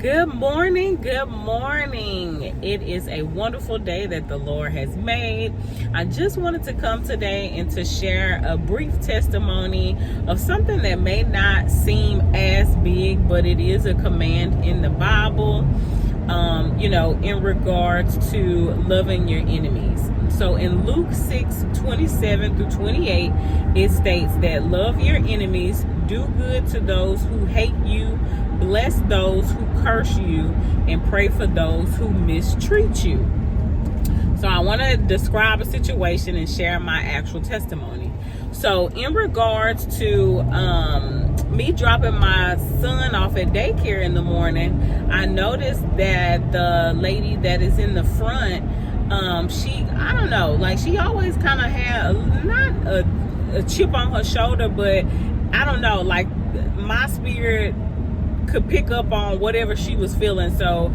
Good morning. Good morning. It is a wonderful day that the Lord has made. I just wanted to come today and to share a brief testimony of something that may not seem as big, but it is a command in the Bible, in regards to loving your enemies. So in Luke 6:27 through 28, it states that love your enemies, do good to those who hate you, bless those who curse you, and pray for those who mistreat you. So I want to describe a situation and share my actual testimony. So in regards to me dropping my son off at daycare in the morning, I noticed that the lady that is in the front, she always kind of had not a chip on her shoulder, but I don't know, like my spirit could pick up on whatever she was feeling. So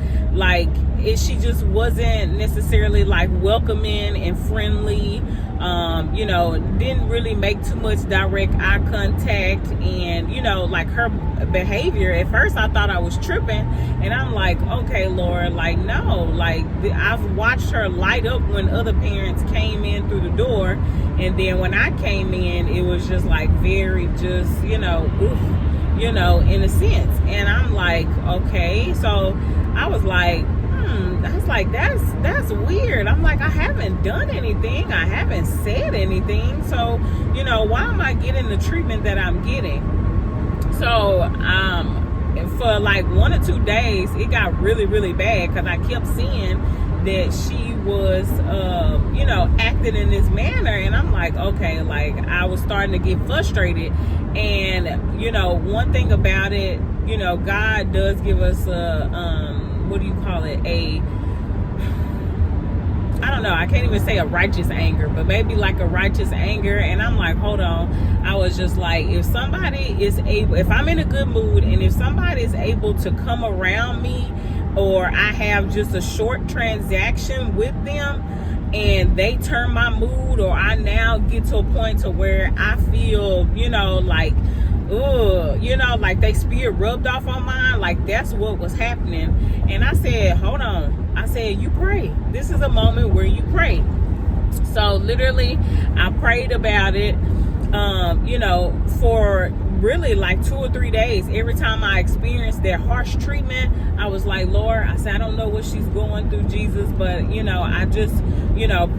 she just wasn't necessarily like welcoming and friendly, didn't really make too much direct eye contact, and her behavior, at first I thought I was tripping, and I'm like, okay, Lord, no, I've watched her light up when other parents came in through the door, and then when I came in, it was just very just in a sense. And I'm like, okay. So I was like, that's weird. I'm like, I haven't done anything. I haven't said anything. So, why am I getting the treatment that I'm getting? So, for 1 or 2 days, it got really, really bad because I kept seeing that she was, acting in this manner. And I'm like, okay, I was starting to get frustrated. And, one thing about it, God does give us I don't know, I can't even say a righteous anger, but maybe a righteous anger. And I'm like, hold on. I was just like, if I'm in a good mood, and if somebody is able to come around me, or I have just a short transaction with them, and they turn my mood, or I now get to a point to where I feel, they spirit rubbed off on mine, that's what was happening. And I said, hold on. I said, you pray. This is a moment where you pray. So literally, I prayed about it, for really 2 or 3 days. Every time I experienced that harsh treatment, I was like, Lord, I said, I don't know what she's going through, Jesus, but I just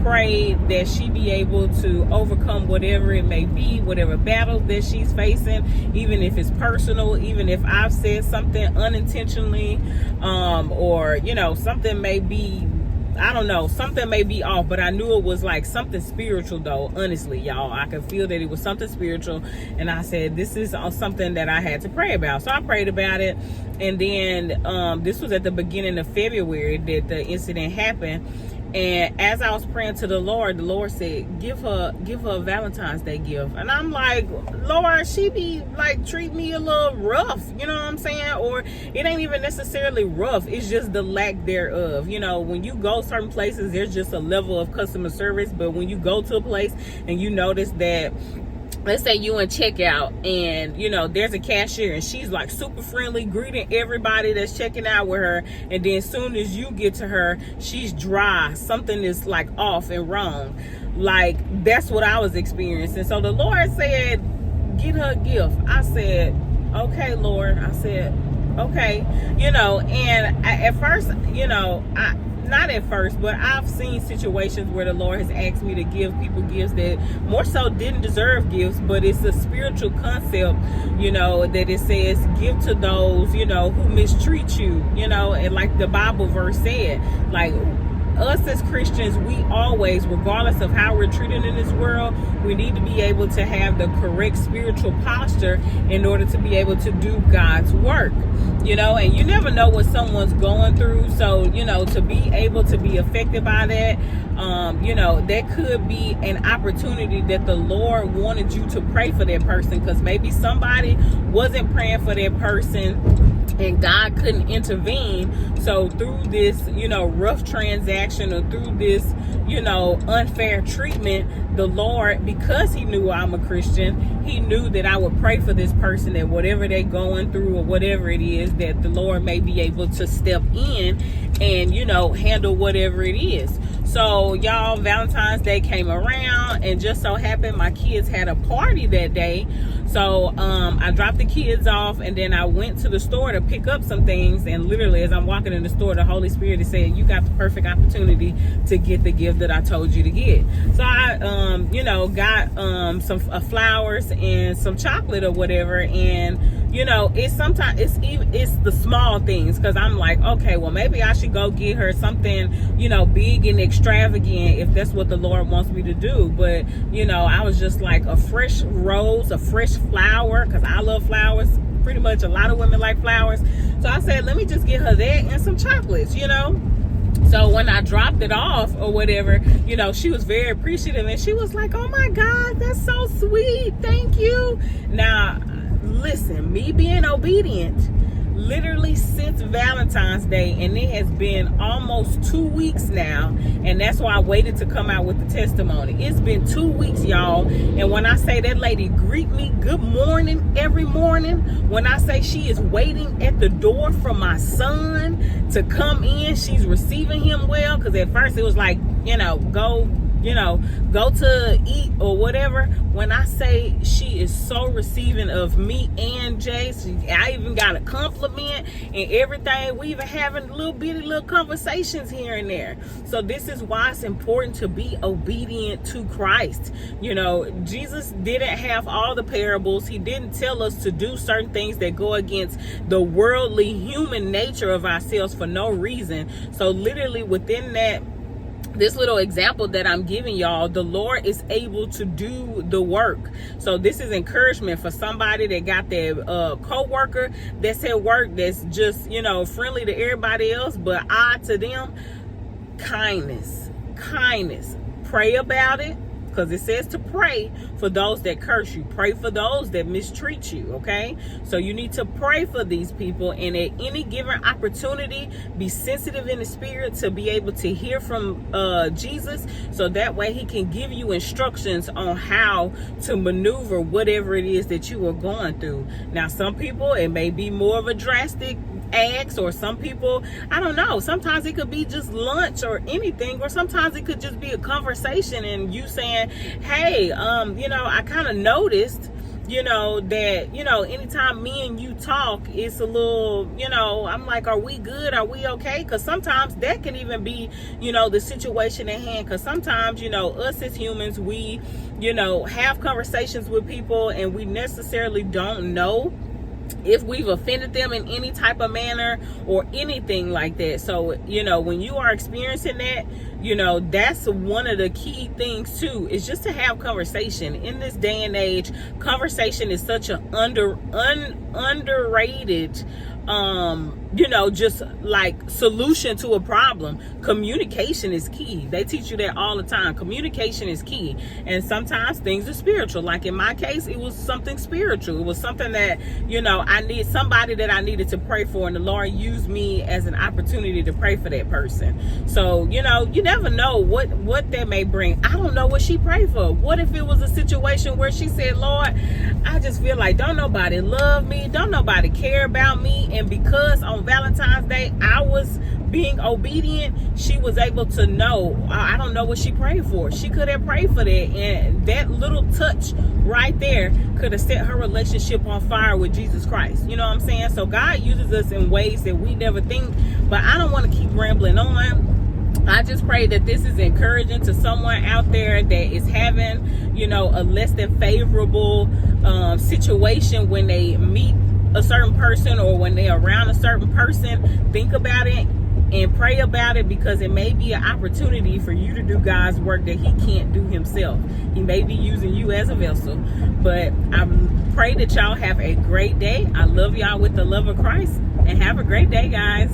prayed that she be able to overcome whatever it may be, whatever battles that she's facing, even if it's personal, even if I've said something unintentionally, or something may be, I don't know, something may be off, but I knew it was something spiritual though. Honestly, y'all, I could feel that it was something spiritual. And I said, this is something that I had to pray about. So I prayed about it. And then this was at the beginning of February that the incident happened. And as I was praying to the Lord said, give her a Valentine's Day gift. And I'm like, Lord, she be treat me a little rough, you know what I'm saying? Or it ain't even necessarily rough, it's just the lack thereof. When you go certain places, there's just a level of customer service. But when you go to a place and you notice that, let's say you in checkout, and there's a cashier, and she's super friendly, greeting everybody that's checking out with her, and then as soon as you get to her, she's dry. Something is off and wrong. That's what I was experiencing. So the Lord said, get her a gift. I said, okay, Lord. I said, okay. And at first, not at first, but I've seen situations where the Lord has asked me to give people gifts that more so didn't deserve gifts, but it's a spiritual concept, that it says, give to those, who mistreat you, and like the Bible verse said, us as Christians, we always, regardless of how we're treated in this world, we need to be able to have the correct spiritual posture in order to be able to do God's work, and you never know what someone's going through. So, to be able to be affected by that, that could be an opportunity that the Lord wanted you to pray for that person, because maybe somebody wasn't praying for that person and God couldn't intervene. So through this, rough transaction, or through this, unfair treatment, the Lord, because he knew I'm a Christian, he knew that I would pray for this person, that whatever they're going through or whatever it is, that the Lord may be able to step in and, handle whatever it is. So y'all, Valentine's Day came around, and just so happened my kids had a party that day. So I dropped the kids off, and then I went to the store to pick up some things. And literally, as I'm walking in the store, the Holy Spirit is saying, you got the perfect opportunity to get the gift that I told you to get. So I, got some flowers and some chocolate or whatever. And it's the small things, because I'm like, okay, well, maybe I should go get her something, big and extravagant if that's what the Lord wants me to do. But, I was just like, a fresh rose, a fresh flower, because I love flowers. Pretty much a lot of women like flowers. So I said, let me just get her that and some chocolates, So when I dropped it off or whatever, she was very appreciative, and she was like, oh my God, that's so sweet. Thank you. Now, listen, me being obedient, literally since Valentine's Day, and it has been almost 2 weeks now, and that's why I waited to come out with the testimony. It's been 2 weeks, y'all, and when I say that lady greet me good morning every morning, when I say she is waiting at the door for my son to come in, she's receiving him well, because at first it was like, go to eat or whatever. When I say she is so receiving of me and Jay, I even got a compliment and everything. We even having little conversations here and there. So this is why it's important to be obedient to Christ. Jesus didn't have all the parables. He didn't tell us to do certain things that go against the worldly human nature of ourselves for no reason. So literally within this little example that I'm giving y'all, the Lord is able to do the work. So this is encouragement for somebody that got their co-worker that's at work that's just, friendly to everybody else, but odd to them. Kindness. Pray about it, because it says to pray for those that curse you. Pray for those that mistreat you, okay? So you need to pray for these people, and at any given opportunity, be sensitive in the spirit to be able to hear from Jesus, so that way he can give you instructions on how to maneuver whatever it is that you are going through. Now, some people, it may be more of a drastic acts, or some people, I don't know, sometimes it could be just lunch or anything, or sometimes it could just be a conversation and you saying, hey, I kind of noticed that, anytime me and you talk, it's a little, I'm like, are we good? Are we okay? Because sometimes that can even be, the situation at hand. Because sometimes, us as humans, we, have conversations with people, and we necessarily don't know if we've offended them in any type of manner or anything like that. So, when you are experiencing that, that's one of the key things too, is just to have conversation. In this day and age, conversation is such an underrated just like solution to a problem. Communication is key. They teach you that all the time. Communication is key. And sometimes things are spiritual. Like in my case, it was something spiritual. It was something that, I need somebody that I needed to pray for, and the Lord used me as an opportunity to pray for that person. So, you never know what that may bring. I don't know what she prayed for. What if it was a situation where she said, Lord, I just feel like don't nobody love me, don't nobody care about me, and because on Valentine's Day I was being obedient, she was able to know. I don't know what she prayed for. She could have prayed for that, and that little touch right there could have set her relationship on fire with Jesus Christ. You know what I'm saying? So God uses us in ways that we never think. But I don't want to keep rambling on. I just pray that this is encouraging to someone out there that is having, a less than favorable situation when they meet a certain person or when they're around a certain person. Think about it and pray about it, because it may be an opportunity for you to do God's work that he can't do himself. He may be using you as a vessel. But I pray that y'all have a great day. I love y'all with the love of Christ, and have a great day, guys.